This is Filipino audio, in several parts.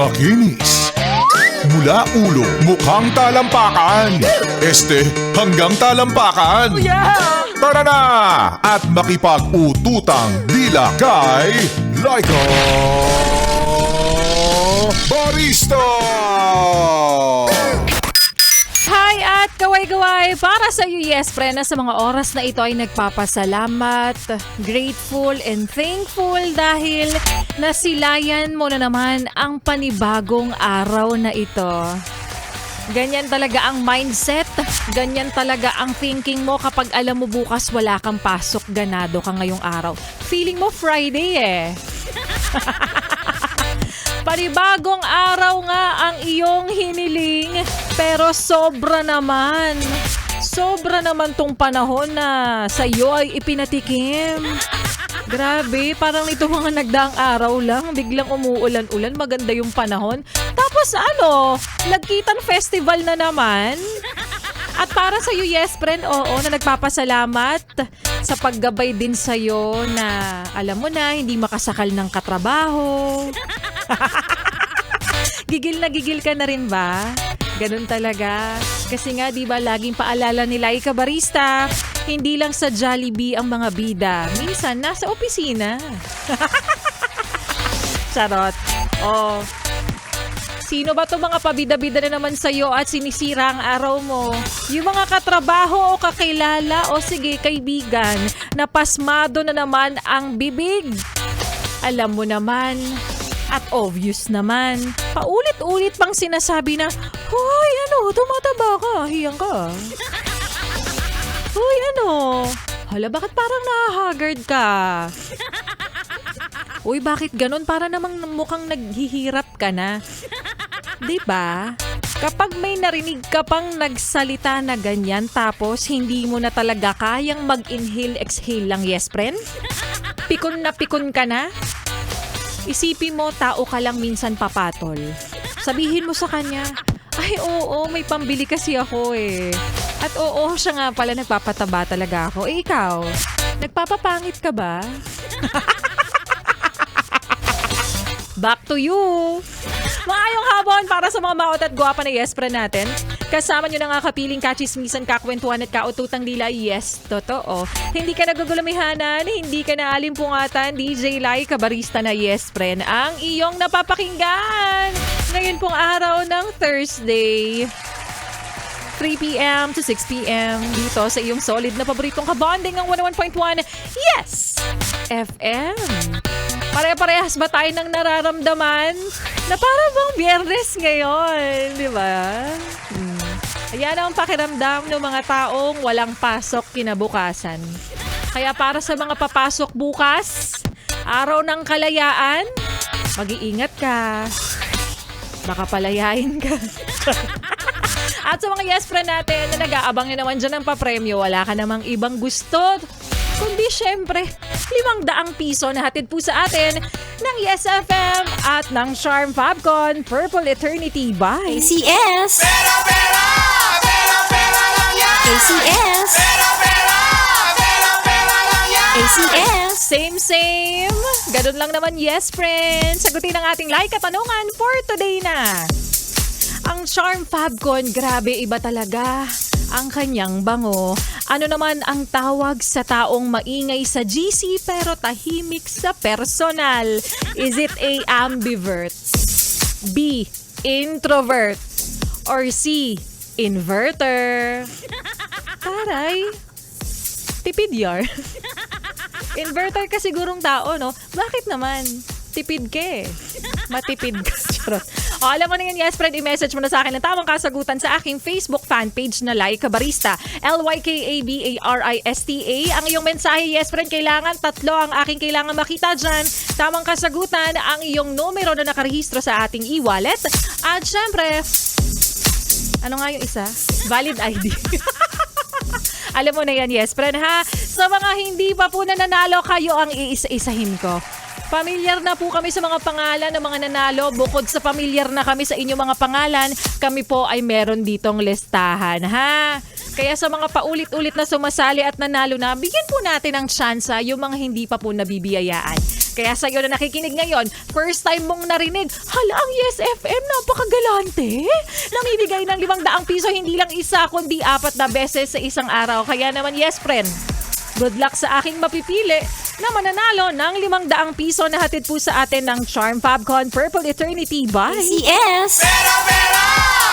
Makinis. Mula ulo, mukhang talampakan. Hanggang talampakan. Tara na! At makipag-ututang dila kay Laika Barista! Hi at kaway-kaway para sa iyo, yes friend, na sa mga oras na ito ay nagpapasalamat, grateful and thankful dahil nasilayan mo na naman ang panibagong araw na ito. Ganyan talaga ang mindset, ganyan talaga ang thinking mo kapag alam mo bukas wala kang pasok, ganado ka ngayong araw. Feeling mo Friday eh. Panibagong araw nga ang iyong hiniling, pero sobra naman tong panahon na sa iyo ay ipinatikim. Grabe, parang ito mga nagdaang araw lang, biglang umuulan-ulan, maganda yung panahon. Tapos Lagkitan Festival na naman. At para sa iyo, yes friend, oo, na nagpapasalamat sa paggabay din sa iyo na alam mo na hindi makasakal ng katrabaho. Gigil na gigil ka na rin ba? Ganun talaga. Kasi nga, di ba, laging paalala ni Laika Barista, hindi lang sa Jollibee ang mga bida. Minsan, nasa opisina. Charot. Oh. Sino ba to mga pabida-bida na naman sa'yo at sinisira ang araw mo? Yung mga katrabaho o kakilala o sige kaibigan na pasmado na naman ang bibig. Alam mo naman at obvious naman. Paulit-ulit pang sinasabi na, hoy, tumataba ka, hiyang ka. Hoy, hala, bakit parang nahahaggard ka? Uy, bakit ganun? Para namang mukhang naghihirap ka na. Diba? Kapag may narinig ka pang nagsalita na ganyan tapos hindi mo na talaga kayang mag-inhale, exhale lang, yes friend? Pikon na pikon ka na? Isipin mo, tao ka lang minsan papatol. Sabihin mo sa kanya, ay oo, may pambili kasi ako eh. At oo, siya nga pala nagpapataba talaga ako. Eh ikaw, nagpapapangit ka ba? Back to you! Maayong hapon para sa mga maot at gwapa na yes friend natin. Kasama nyo na nga kapiling kachismisan, kakwentuhan at kaututang dila. Yes, totoo. Hindi ka nagugulamihanan, hindi ka na alimpungatan. DJ Laika Barista na yes friend ang iyong napapakinggan. Ngayon pong araw ng Thursday. 3 p.m. to 6 p.m. dito sa iyong solid na paboritong kabonding ng 101.1 Yes! FM. Pare-parehas ba tayo ng nararamdaman na parang bang Biyernes ngayon, di ba? Ayan ang pakiramdam ng mga taong walang pasok kinabukasan. Kaya para sa mga papasok bukas, araw ng kalayaan, mag-iingat ka. Baka palayain ka. At sa mga yes friend natin na nag-aabang na naman dyan ng papremyo, wala ka namang ibang gusto, kundi syempre, 500 piso na hatid po sa atin ng Yes FM at ng Charm Fabcon Purple Eternity by ACS. Pera, pera! Pera, pera lang yan! ACS. Pera, pera! Pera, pera lang yan! ACS. Same. Ganun lang naman, yes friend. Sagutin ang ating like katanungan for today na. Ang Charm Fabcon, grabe iba talaga ang kanyang bango. Ano naman ang tawag sa taong maingay sa GC pero tahimik sa personal? Is it A, ambivert, B, introvert, or C, inverter? Taray, tipid yar. Inverter ka sigurong tao, no? Bakit naman? Tipid ka eh. Matipid ka. Charot. O, alam mo na yan, yes friend, i-message mo na sa akin ang tamang kasagutan sa aking Facebook fanpage na Laika Barista. LYKABARISTA. Ang iyong mensahe, yes friend, kailangan 3 ang aking kailangan makita dyan. Tamang kasagutan, ang iyong numero na nakarehistro sa ating e-wallet. At syempre, ano nga yung isa? Valid ID. Alam mo na yan, yes friend, ha? Sa mga hindi pa po nananalo, kayo ang iisa-isahin ko. Pamilyar na po kami sa mga pangalan ng mga nanalo. Bukod sa pamilyar na kami sa inyong mga pangalan, kami po ay meron ditong listahan, ha? Kaya sa mga paulit-ulit na sumasali at nanalo na, bigyan po natin ng tsansa yung mga hindi pa po nabibiyayaan. Kaya sa'yo na nakikinig ngayon, first time mong narinig, hala ang Yes FM, napakagalante. Namimigay ng 500 piso, hindi lang isa, kundi 4 na beses sa isang araw. Kaya naman, yes friend, good luck sa aking mapipili na mananalo ng 500 piso na hatid po sa atin ng Charm Fabcon Purple Eternity by ACS. Pera, pera,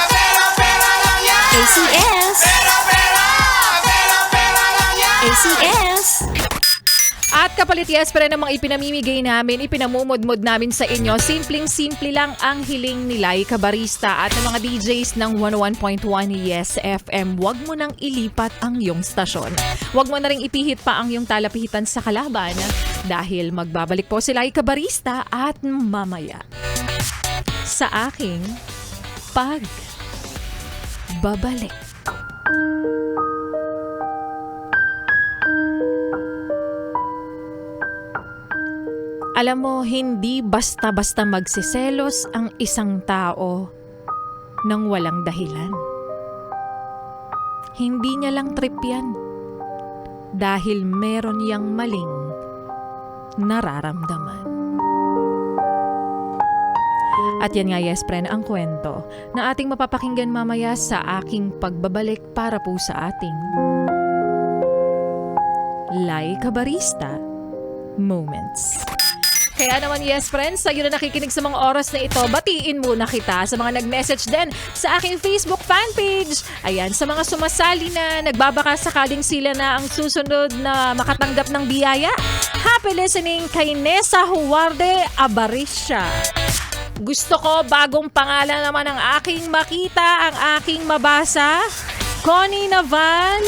pera, pera lang yan. ACS. Pera, pera, pera, pera lang yan. ACS. At kapalit yes pa rin ang mga ipinamimigay namin, ipinamumudmod namin sa inyo. Simpleng-simple lang ang hiling ni Laika Barista at ng mga DJs ng 101.1 Yes FM. Huwag mo nang ilipat ang iyong stasyon. Huwag mo na ring ipihit pa ang iyong talapihitan sa kalaban dahil magbabalik po si Laika Barista at mamaya sa aking pagbabalik. Alam mo, hindi basta-basta magsiselos ang isang tao nang walang dahilan. Hindi niya lang trip yan. Dahil meron yang maling nararamdaman. At yan nga, yes friend, ang kwento na ating mapapakinggan mamaya sa aking pagbabalik para po sa ating Laika Barista Moments. Kaya naman yes friends, sa'yo na nakikinig sa mga oras na ito, batiin muna kita sa mga nag-message din sa aking Facebook fanpage. Ayan, sa mga sumasali na nagbabaka sakaling sila na ang susunod na makatanggap ng biyaya. Happy listening kay Nessa Huwarde Abarisha. Gusto ko bagong pangalan naman ang aking makita, ang aking mabasa. Connie Naval,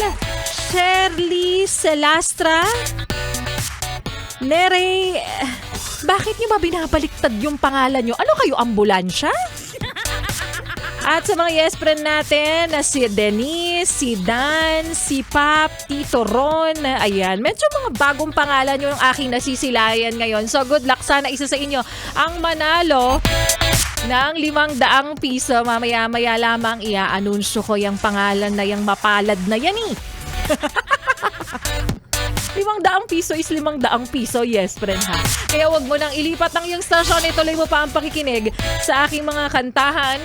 Shirley Celastra, Nere... Bakit niyo ba binabaliktad yung pangalan niyo? Ano kayo, ambulansya? At sa mga yes friend natin, na si Denise, si Dan, si Pap, Tito Ron, ayan, medyo mga bagong pangalan yung aking nasisilayan ngayon. So good luck, sana isa sa inyo ang manalo ng 500 piso. Mamaya-maya lamang ia-anunsyo ko yung pangalan na yung mapalad na yan eh. 500 piso is 500 piso, yes friend ha. Kaya wag mo nang ilipat ang iyong stasyon, ituloy mo pa ang pakikinig sa aking mga kantahan.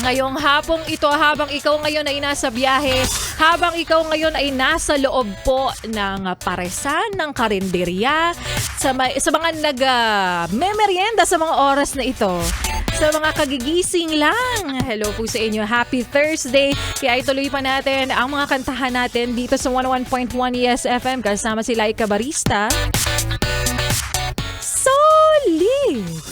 Ngayong hapong ito, habang ikaw ngayon ay nasa biyahe, habang ikaw ngayon ay nasa loob po ng paresan, ng karinderya, sa mga nag-memerienda sa mga oras na ito, sa mga kagigising lang. Hello po sa inyo. Happy Thursday. Kaya ituloy pa natin ang mga kantahan natin dito sa 101.1 Yes FM kasama si Laika Barista. Solid!